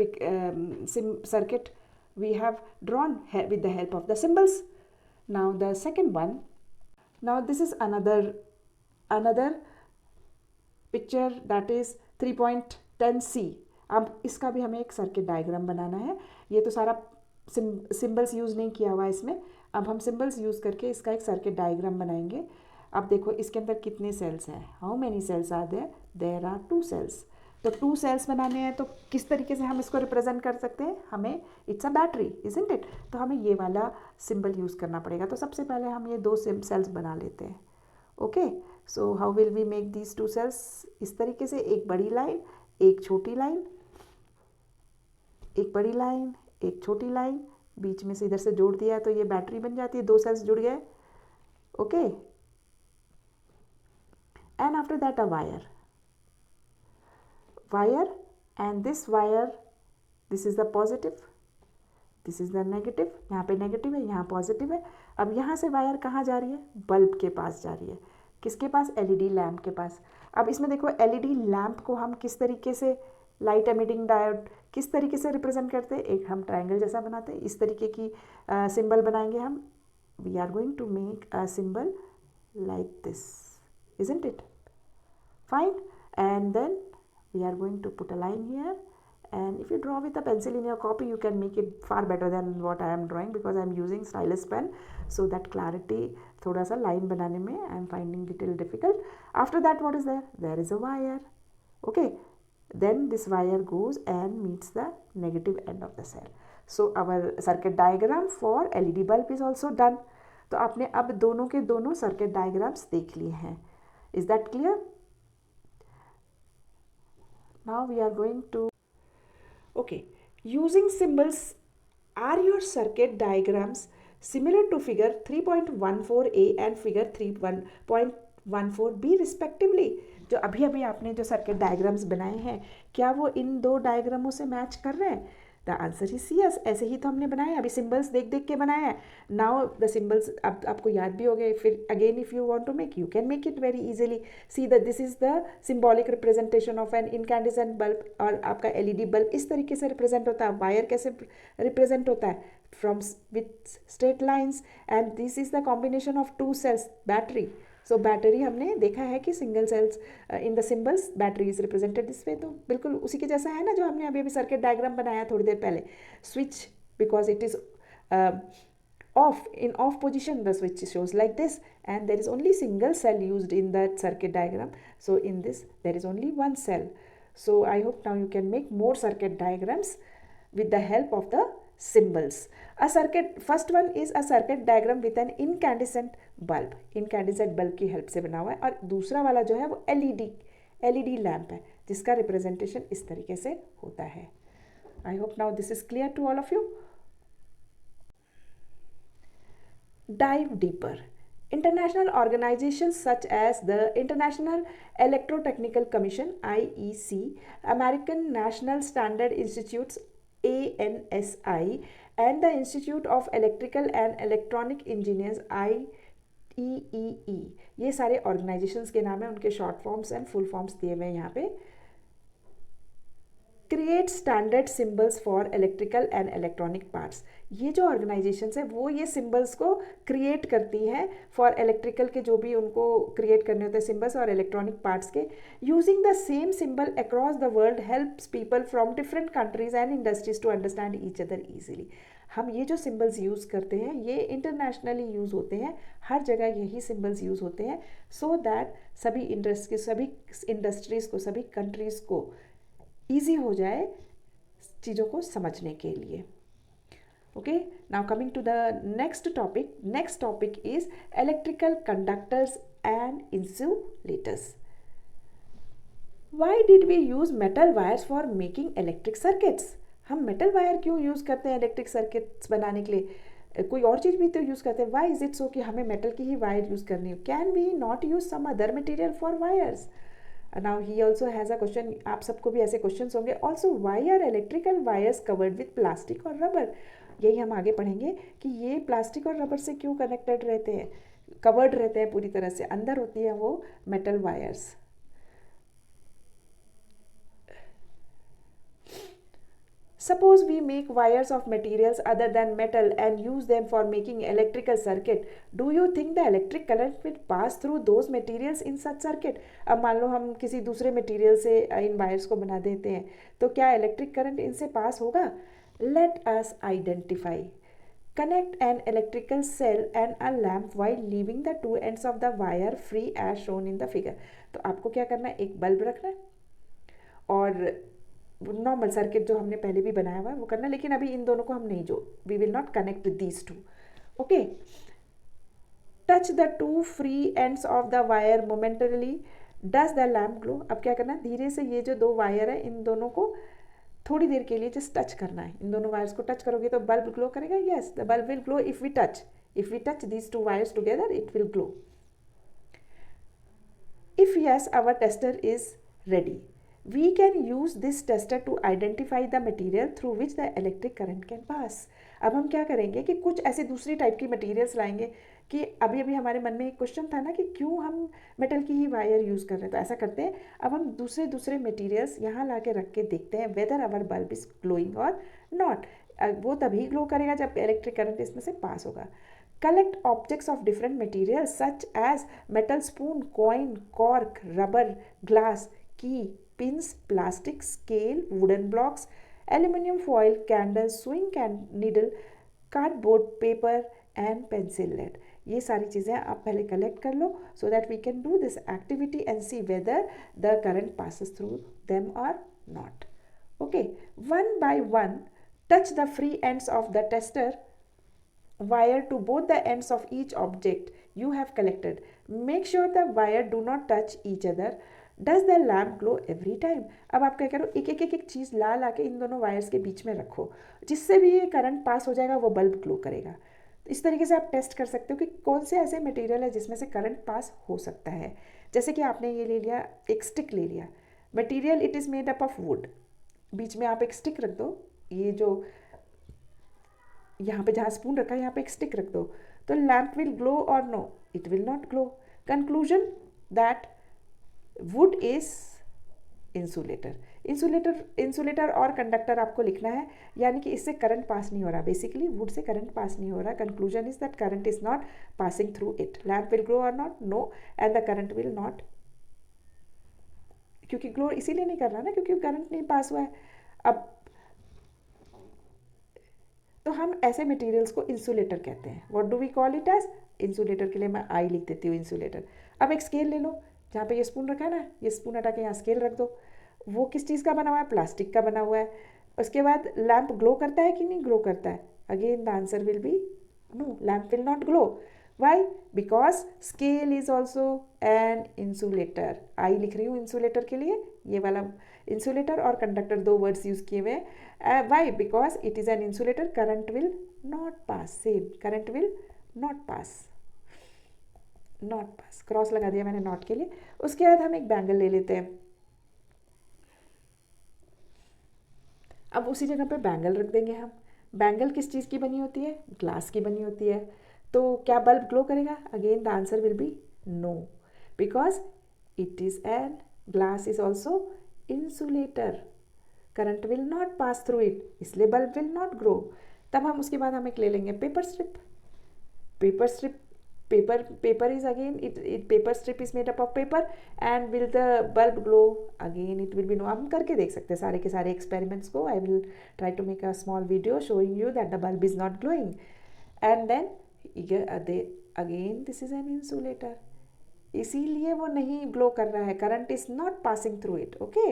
circuit we have drawn with the help of the symbols. Now the second one, now this is another picture that is 3.10c. अब इसका भी हमें एक circuit diagram बनाना है। ये तो सारा सिंबल्स यूज़ नहीं किया हुआ है इसमें। अब हम सिंबल्स यूज़ करके इसका एक सर्किट डायग्राम बनाएंगे। अब देखो इसके अंदर कितने सेल्स हैं, how many cells are there? There are 2 cells. तो 2 सेल्स बनाने हैं तो किस तरीके से हम इसको रिप्रेजेंट कर सकते हैं? हमें it's a battery, isn't it? तो हमें ये वाला सिंबल यूज़ करना पड़ेगा। तो सबसे पहले हम ये 2 सेल्स बना लेते हैं। Okay, so how will we make these 2 cells? इस तरीके से एक बड़ी लाइन एक छोटी लाइन, एक बड़ी लाइन एक छोटी लाइन, बीच में से इधर से जोड़ दिया तो ये बैटरी बन जाती है। 2 सेल्स जुड़ गए। Okay, and after that a wire and this wire, this is the positive, this is the negative। यहाँ पे नेगेटिव है, यहाँ पॉजिटिव है। अब यहाँ से वायर कहाँ जा रही है? बल्ब के पास जा रही है। किसके पास? एलईडी लैम्प के पास। अब इसमें देखो एलईडी लैम्प को हम किस तरीके से, लाइट एमिटिंग डायोड, किस तरीके से रिप्रेजेंट करते हैं? एक हम ट्रायंगल जैसा बनाते हैं, इस तरीके की सिंबल बनाएंगे हम। We are going to make a symbol like this, isn't it? Fine, and then we are going to put a line here, and if you draw with a pencil in your copy you can make it far better than what I am drawing because I am using stylus pen, so that clarity थोड़ा सा line बनाने में I am finding little difficult. After that what is there? There is a wire. Okay, then this wire goes and meets the negative end of the cell. So our circuit diagram for LED bulb is also done. तो आपने अब दोनों के दोनों circuit diagrams देख लिए हैं। Is that clear? Now we are going to, okay, using symbols, are your circuit diagrams similar to figure 3.14a and figure 3.14b respectively? जो अभी अभी आपने जो सर्किट डायग्राम्स बनाए हैं क्या वो इन 2 डायग्रामों से मैच कर रहे हैं? The answer is yes. ऐसे ही तो हमने बनाया, अभी सिंबल्स देख देख के बनाया है। नाउ द सिंबल्स अब आपको याद भी हो गए। फिर again if you want to make, you can make it very easily. See that this is the symbolic representation of an incandescent bulb, और आपका एलईडी बल्ब इस तरीके से रिप्रेजेंट होता है। वायर कैसे रिप्रेजेंट होता है? From with straight lines, and this is the combination of 2 cells, battery. So battery हमने देखा है कि single cells in the symbols battery is represented this way. तो बिल्कुल उसी के जैसा है ना जो हमने अभी अभी सर्किट डायग्राम बनाया थोड़ी देर पहले। Switch because it is off, in off position the switch shows like this, and there is only single cell used in that circuit diagram. So in this there is only one cell. So I hope now you can make more circuit diagrams with the help of the symbols. A circuit, first one is a circuit diagram with an incandescent bulb, incandescent bulb की help से बना हुआ है, और दूसरा वाला जो है वो एलईडी लैम्प है जिसका रिप्रेजेंटेशन इस तरीके से होता है. I hope now this is clear to all of you. Dive deeper. International organizations such as the International Electrotechnical Commission (IEC), American National Standard Institutes (ANSI), and the Institute of Electrical and Electronic Engineers (IEEE), ये सारे organisations के नाम हैं, उनके short forms and full forms दिए हुए हैं यहाँ पे. Create standard symbols for electrical and electronic parts. ये जो ऑर्गेनाइजेशंस है वो ये सिम्बल्स को क्रिएट करती हैं फॉर इलेक्ट्रिकल के जो भी उनको क्रिएट करने होते हैं सिम्बल्स और इलेक्ट्रॉनिक पार्ट्स के. Using the same symbol across the world helps people from different countries and industries to understand each other easily. हम ये जो सिम्बल्स यूज़ करते हैं ये इंटरनेशनली यूज़ होते हैं, हर जगह यही सिम्बल्स यूज़ होते हैं, सो दैट सभी इंडस्ट्रीज़ को, सभी कंट्रीज़ को ईजी हो जाए चीज़ों को समझने के लिए. Okay, now coming to the next topic. Next topic is electrical conductors and insulators. Why did we use metal wires for making electric circuits. हम मेटल वायर क्यों यूज़ करते हैं इलेक्ट्रिक सर्किट्स बनाने के लिए? कोई और चीज़ भी तो यूज़ करते हैं. वाई इज इट सो कि हमें मेटल की ही वायर यूज़ करनी है? Can we not use some other material for wires? Now he also has a question. आप सबको भी ऐसे क्वेश्चंस होंगे. Also, why are electrical wires covered with plastic और rubber? यही हम आगे पढ़ेंगे कि ये प्लास्टिक और रबर से क्यों कनेक्टेड रहते हैं, कवर्ड रहते हैं पूरी तरह से. अंदर होती है वो metal wires. Suppose we make wires of materials other than metal and use them for making electrical circuit. Do you think the electric current will pass through those materials in such circuit? अब मान लो हम किसी दूसरे material से इन wires को बना देते हैं तो क्या इलेक्ट्रिक करंट इनसे पास होगा? Let us identify. Connect an electrical cell and a lamp while leaving the two ends of the wire free as shown in the figure. तो आपको क्या करना है, एक बल्ब रखना है और नॉर्मल सर्किट जो हमने पहले भी बनाया हुआ है वो करना, लेकिन अभी इन दोनों को हम नहीं, जो we will not connect these two. Okay, touch the two free ends of the wire momentarily. Does the lamp glow. अब क्या करना है, धीरे से ये जो दो वायर है इन दोनों को थोड़ी देर के लिए जस्ट टच करना है. इन दोनों वायर्स को टच करोगे तो बल्ब ग्लो करेगा. Yes, the bulb will glow if we touch these two wires together, it will glow. If yes, our tester is ready. We can use this tester to identify the material through which the electric current can pass. अब हम क्या करेंगे कि कुछ ऐसे दूसरी type की materials लाएंगे कि अभी हमारे मन में एक क्वेश्चन था ना कि क्यों हम मेटल की ही वायर यूज़ कर रहे हैं, तो ऐसा करते हैं अब हम दूसरे मटेरियल्स यहाँ ला के रख के देखते हैं whether our bulb is glowing और नॉट. वो तभी ग्लो करेगा जब इलेक्ट्रिक करंट इसमें से पास होगा. Collect objects of different materials such as metal spoon, coin, cork, rubber, glass, key, pins, plastic, scale, wooden blocks, aluminum foil, candle, sewing needle, cardboard, paper and pencil lead. ये सारी चीज़ें आप पहले collect कर लो so that we can do this activity and see whether the current passes through them or not. Okay, one by one, touch the free ends of the tester wire to both the ends of each object you have collected. Make sure the wire do not touch each other. Does the lamp glow every time? अब आप क्या करो, एक चीज़ ला के इन दोनों wires के बीच में रखो, जिससे भी ये करंट पास हो जाएगा वो बल्ब ग्लो करेगा. इस तरीके से आप टेस्ट कर सकते हो कि कौन से ऐसे मटेरियल है जिसमें से करंट पास हो सकता है. जैसे कि आपने ये ले लिया, एक स्टिक ले लिया. Material it is made up of wood. बीच में आप एक स्टिक रख दो, ये जो यहाँ पे जहाँ स्पून रखा है यहाँ पे एक स्टिक रख दो, तो लैम्प विल ग्लो और no, it will not glow. Conclusion that wood is insulator और कंडक्टर आपको लिखना है, यानी कि इससे करंट पास नहीं हो रहा. बेसिकली वुड से करंट पास नहीं हो रहा. Conclusion is that current is not passing through it. Lamp will glow or not, no, and the current will not, क्योंकि ग्लो इसीलिए नहीं कर रहा ना क्योंकि करंट नहीं पास हुआ है. अब तो हम ऐसे मटेरियल्स को इंसुलेटर कहते हैं. What do we call it as? Insulator. के लिए मैं आई लिख देती हूँ, इंसुलेटर. अब एक स्केल ले लो, जहाँ पे ये स्पून रखा है ना, ये स्पून हटा के यहाँ स्केल रख दो. वो किस चीज़ का बना हुआ है? प्लास्टिक का बना हुआ है. उसके बाद लैम्प ग्लो करता है कि नहीं ग्लो करता है? Again the answer will be no, lamp will not glow. Why? Because scale is also an insulator. I लिख रही हूँ इंसुलेटर के लिए, ये वाला इंसुलेटर और कंडक्टर दो वर्ड्स यूज किए हुए. Why? Because it is an insulator. Current will not pass. Same, current will not pass. Not pass, cross लगा दिया मैंने नॉट के लिए. उसके बाद हम एक बैंगल ले लेते हैं. अब उसी जगह पे बैंगल रख देंगे हम. बैंगल किस चीज़ की बनी होती है? ग्लास की बनी होती है. तो क्या बल्ब ग्लो करेगा? Again the answer will be no, because it is an glass is also insulator. Current will not pass through it, इसलिए बल्ब विल नॉट ग्रो. तब हम उसके बाद हम एक ले लेंगे paper strip. Paper strip, paper is again it paper strip is made up of paper, and will the bulb glow? Again it will be no. हम करके देख सकते हैं सारे के सारे experiments को. I will try to make a small video showing you that the bulb is not glowing. And then again this is an insulator, इसीलिए वो नहीं ग्लो कर रहा है. Current is not passing through it. Okay.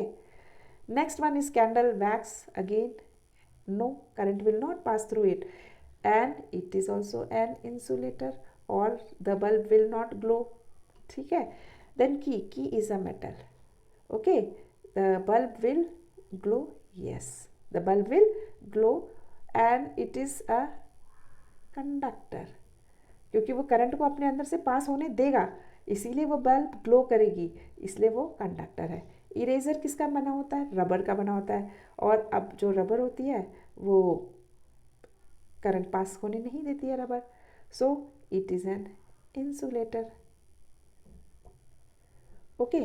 Next one is candle wax. Again no, current will not pass through it, and it is also an insulator, और the bulb will not glow. ठीक है. Then key is a metal. Okay. The bulb will glow. Yes, the bulb will glow, and it is a conductor, क्योंकि वो current को अपने अंदर से पास होने देगा, इसीलिए वो बल्ब ग्लो करेगी, इसलिए वो कंडक्टर है. इरेजर किसका बना होता है? रबर का बना होता है. और अब जो रबर होती है वो करंट पास होने नहीं देती है rubber. So it is an insulator. Okay.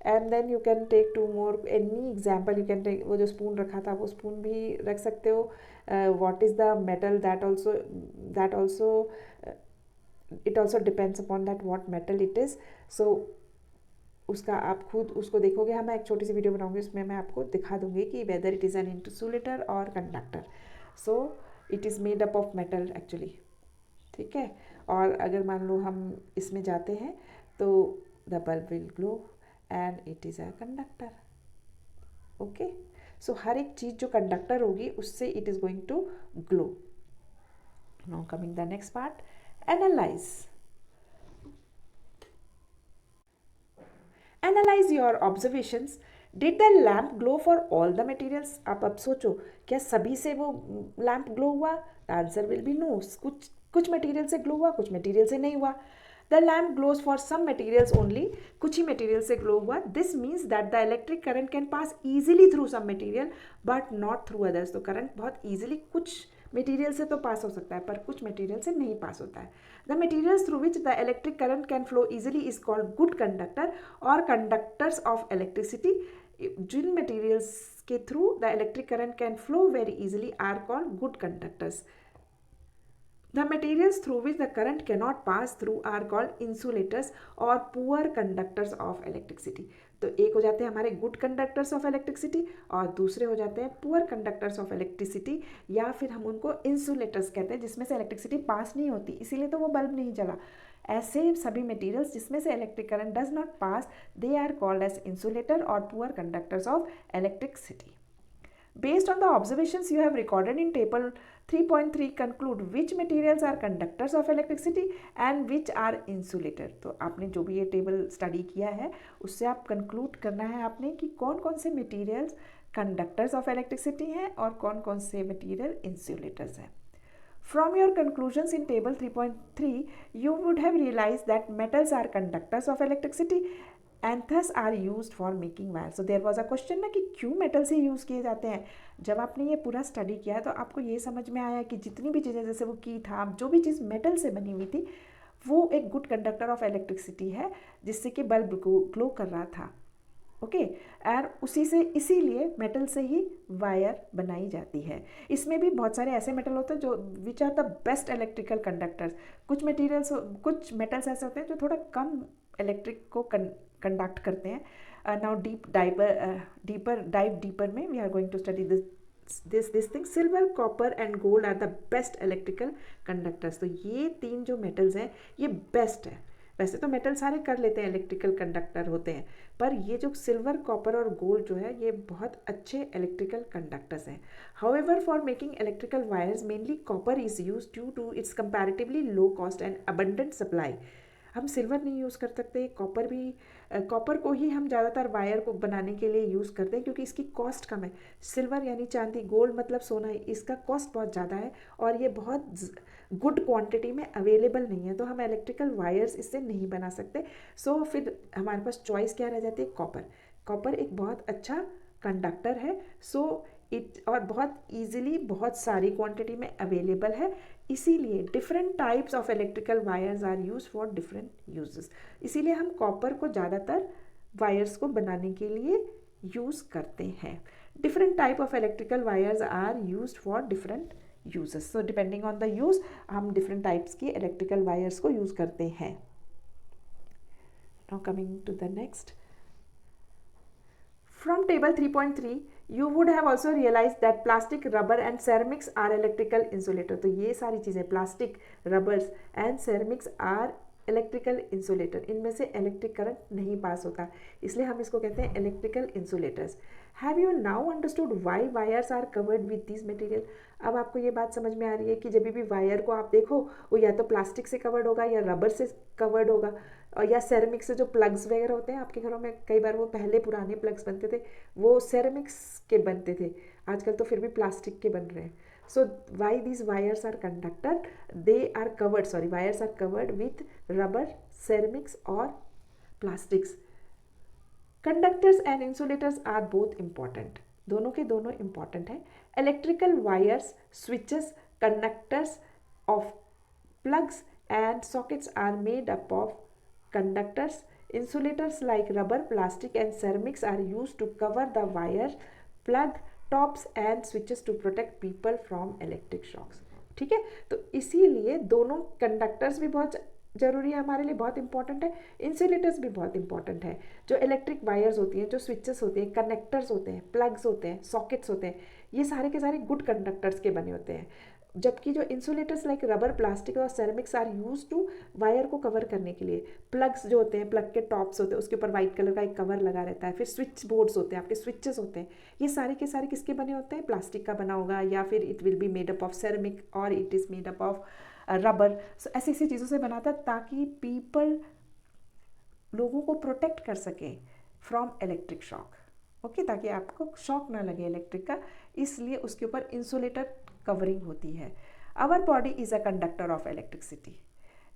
And then you can take two more any example. You can take, वो जो स्पून रखा था वो स्पून भी रख सकते हो. What is the metal? That also it also depends upon that what metal it is. So उसका आप खुद उसको देखोगे. हाँ, मैं एक छोटी सी वीडियो बनाऊंगी, उसमें मैं आपको दिखा दूंगी कि whether it is an insulator और conductor. So it is made up of metal actually. ठीक है. और अगर मान लो हम इसमें जाते हैं तो the bulb will glow and it is a conductor. Okay. So हर एक चीज़ जो कंडक्टर होगी उससे it is going to glow. Now coming the next part, analyze. Analyze your observations. Did the lamp glow for all the materials? आप अब सोचो, क्या सभी से वो लैम्प ग्लो हुआ? The answer will be no. कुछ मटेरियल से ग्लो हुआ, कुछ मटेरियल से नहीं हुआ. The lamp glows for some materials only. कुछ ही मटेरियल से ग्लो हुआ. This means that the electric current can pass easily through some material but not through others. तो करंट बहुत easily कुछ मटेरियल से तो पास हो सकता है, पर कुछ मटेरियल से नहीं पास होता है. The materials through which the electric current can flow easily is called good conductor और कंडक्टर्स ऑफ इलेक्ट्रिसिटी. जिन मटेरियल्स के through the electric current can flow very easily are called good conductors. The materials through which the current cannot pass through are called insulators or poor conductors of electricity. तो एक हो जाते हैं हमारे good conductors of electricity और दूसरे हो जाते हैं पुअर कंडक्टर्स ऑफ इलेक्ट्रिसिटी, या फिर हम उनको इंसुलेटर्स कहते हैं जिसमें से इलेक्ट्रिसिटी पास नहीं होती, इसीलिए तो वो बल्ब नहीं जला. ऐसे सभी मटेरियल्स जिसमें से electric current does not pass, they are called as insulator और poor conductors of electricity. Based on the observations you have recorded in table 3.3, conclude which materials are conductors of electricity and which are insulator. तो आपने जो भी ये table study किया है उससे आप कंक्लूड करना है आपने कि कौन कौन से मटेरियल्स कंडक्टर्स ऑफ इलेक्ट्रिसिटी हैं और कौन कौन से मटेरियल इंसुलेटर्स हैं. From your conclusions in table 3.3, you would have realized that metals are conductors of electricity and thus are used for making wire. So there was a question ना कि क्यों metal से यूज़ किए जाते हैं. जब आपने ये पूरा स्टडी किया तो आपको ये समझ में आया कि जितनी भी चीज़ें, जैसे वो की था, जो भी चीज़ मेटल से बनी हुई थी वो एक गुड कंडक्टर ऑफ इलेक्ट्रिसिटी है जिससे कि बल्ब ग्लो कर रहा था. ओके. और उसी से, इसीलिए मेटल से ही वायर बनाई जाती है. इसमें भी बहुत सारे ऐसे मेटल होते हैं जो which are the best electrical conductors. कुछ मटेरियल्स, कुछ मेटल्स ऐसे होते हैं जो थोड़ा कम इलेक्ट्रिक को कंडक्ट करते हैं. नाउ डाइव डीपर में we are going to study this this thing, silver, copper and gold are the best electrical conductors. तो ये तीन जो metals हैं ये best है. वैसे तो मेटल सारे कर लेते हैं, इलेक्ट्रिकल कंडक्टर होते हैं, पर ये जो सिल्वर, कॉपर और गोल्ड जो है ये बहुत अच्छे इलेक्ट्रिकल कंडक्टर्स हैं. However for making electrical wires mainly copper is use due to its comparatively low cost and abundant supply. हम सिल्वर नहीं यूज़ कर सकते, कॉपर को ही हम ज़्यादातर वायर को बनाने के लिए यूज़ करते हैं क्योंकि इसकी कॉस्ट कम है. सिल्वर यानी चांदी, गोल्ड मतलब सोना है, इसका कॉस्ट बहुत ज़्यादा है और ये बहुत गुड क्वांटिटी में अवेलेबल नहीं है, तो हम इलेक्ट्रिकल वायर्स इससे नहीं बना सकते. सो फिर हमारे पास चॉइस क्या रह जाती है, कॉपर एक बहुत अच्छा कंडक्टर है. सो और बहुत ईजिली बहुत सारी क्वांटिटी में अवेलेबल है, इसीलिए different types of electrical wires are use for different uses. इसीलिए हम कॉपर को ज़्यादातर वायर्स को बनाने के लिए यूज़ करते हैं. Different type of electrical wires are use for different uses. So depending on the use हम डिफरेंट टाइप्स की इलेक्ट्रिकल वायर्स को यूज़ करते हैं. Now coming to the next. From table 3.3, you would have also realized that plastic, rubber and ceramics are electrical insulator. तो ये सारी चीज़ें plastic, rubbers and ceramics are electrical insulator. इनमें से इलेक्ट्रिक करंट नहीं पास होता, इसलिए हम इसको कहते हैं electrical insulators. Have you now understood why wires are covered with this material. अब आपको ये बात समझ में आ रही है कि जब भी वायर को आप देखो वो या तो प्लास्टिक से कवर्ड होगा या रबर से कवर्ड होगा और या सेरेमिक से. जो प्लग्स वगैरह होते हैं आपके घरों में, कई बार वो पहले पुराने प्लग्स बनते थे वो सेरेमिक्स के बनते थे, आजकल तो फिर भी प्लास्टिक के बन रहे हैं. So why these wires are conductor? They are covered, wires are covered with rubber, ceramics or plastics. Conductors and insulators are both important. दोनों के दोनों important है. Electrical wires, switches, conductors of plugs and sockets are made up of conductors. Insulators like rubber, plastic and ceramics are used to cover the wire, plug, tops and switches to protect people from electric shocks. ठीक है, तो इसीलिए दोनों conductors भी बहुत ज़रूरी है, हमारे लिए बहुत इंपॉर्टेंट है. इंसुलेटर्स भी बहुत इंपॉर्टेंट है. जो इलेक्ट्रिक वायर्स होती हैं, जो स्विचेस होते हैं, कनेक्टर्स होते हैं, प्लग्स होते हैं, सॉकेट्स होते हैं, ये सारे के सारे गुड कंडक्टर्स के बने होते हैं. जबकि जो इंसुलेटर्स लाइक रबर, प्लास्टिक और ceramics are use to wire को कवर करने के लिए. प्लग्स जो होते हैं, प्लग के टॉप्स होते हैं, उसके ऊपर वाइट कलर का एक कवर लगा रहता है. फिर स्विच बोर्ड्स होते हैं, आपके स्विचेस होते हैं, ये सारे के सारे किसके बने होते हैं, प्लास्टिक का बना होगा या फिर it will be made up of ceramic और it is made up of rubber. So ऐसी ऐसी चीज़ों से बनाता है ताकि पीपल लोगों को प्रोटेक्ट कर सकें फ्रॉम इलेक्ट्रिक शॉक. ओके, ताकि आपको शॉक ना लगे इलेक्ट्रिक का, इसलिए उसके ऊपर इंसुलेटर कवरिंग होती है. Our body is a conductor of electricity.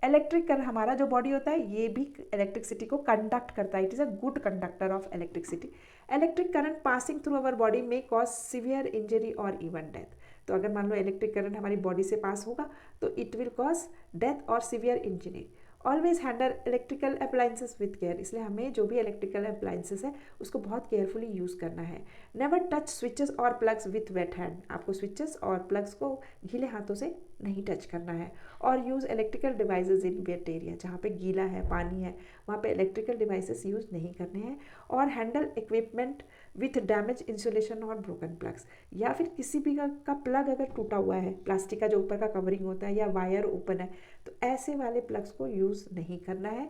Electric हमारा जो बॉडी होता है ये भी इलेक्ट्रिसिटी को कंडक्ट करता है. It is a good conductor of electricity. Electric current passing through our body में कॉज सिवियर इंजरी और इवन डेथ. तो अगर मान लो इलेक्ट्रिक करंट हमारी बॉडी से पास होगा तो इट विल कॉज डेथ और severe injury. Always handle electrical appliances with care. इसलिए हमें जो भी इलेक्ट्रिकल अप्लाइंसेस है उसको बहुत केयरफुली यूज़ करना है. नेवर टच स्विचेस और प्लग्स विथ वेट हैंड. आपको स्विचेस और प्लग्स को गीले हाथों से नहीं टच करना है. और use electrical devices in wait area. जहाँ पे गीला है, पानी है, वहाँ पे इलेक्ट्रिकल डिवाइसेस यूज़ नहीं करने हैं. और handle equipment with damage insulation और ब्रोकन प्लग्स. या फिर किसी भी का प्लग अगर टूटा हुआ है, प्लास्टिक का जो ऊपर का कवरिंग होता है या वायर ओपन है, तो ऐसे वाले प्लग्स को यूज़ नहीं करना है.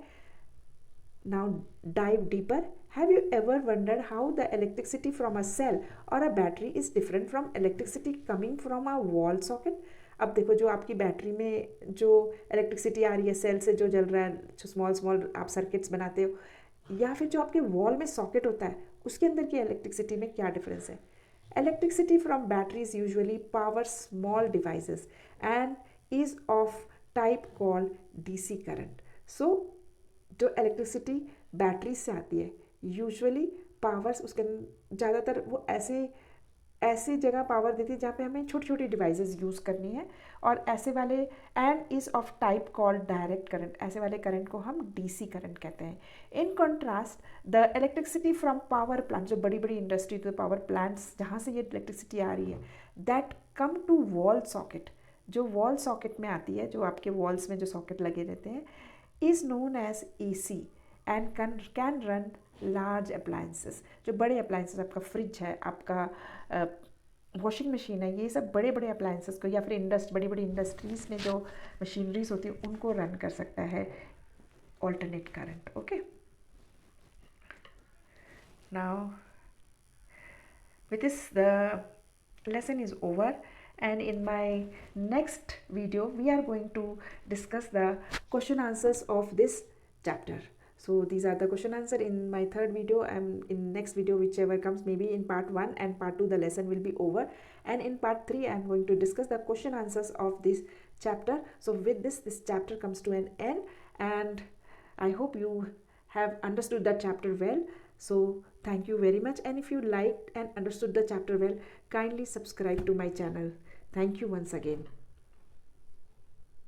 Now dive deeper. Have you ever wondered how the electricity from a cell और a battery is different from electricity coming from a wall socket. अब देखो, जो आपकी बैटरी में जो इलेक्ट्रिसिटी आ रही है सेल से जो जल रहा है, जो स्मॉल स्मॉल आप सर्किट्स बनाते हो, या फिर जो आपके वॉल में सॉकेट होता है उसके अंदर की इलेक्ट्रिसिटी में क्या डिफरेंस है. Electricity from batteries usually power small devices and is of type called DC current. So जो इलेक्ट्रिसिटी बैटरी से आती है यूजुअली पावर्स उसके ज़्यादातर वो ऐसे जगह पावर देती है जहाँ पे हमें छोटी छोटी डिवाइसेस यूज़ करनी है. और ऐसे वाले and is of type called direct current. ऐसे वाले करंट को हम डीसी करंट कहते हैं. In contrast the electricity from power plant, जो बड़ी बड़ी इंडस्ट्री तो पावर प्लांट्स जहाँ से ये इलेक्ट्रिसिटी आ रही है, that come to wall socket. जो वॉल सॉकेट में आती है, जो आपके वॉल्स में जो सॉकेट लगे रहते हैं, is known as AC and can run large appliances. जो बड़े अप्लायंसेस, आपका फ्रिज है, आपका वॉशिंग मशीन है, ये सब बड़े बड़े अप्लायंसेस को या फिर बड़ी बड़ी इंडस्ट्रीज़ में जो मशीनरीज होती है उनको रन कर सकता है alternate current. Okay, now with this the lesson is over, and in my next video we are going to discuss the question answers of this chapter. So these are the question answer in my third video, and in next video whichever comes, maybe in part 1 and part 2 the lesson will be over, and in part 3 I am going to discuss the question answers of this chapter. So with this chapter comes to an end, and I hope you have understood that chapter well. So thank you very much, and if you liked and understood the chapter well, kindly subscribe to my channel. Thank you once again.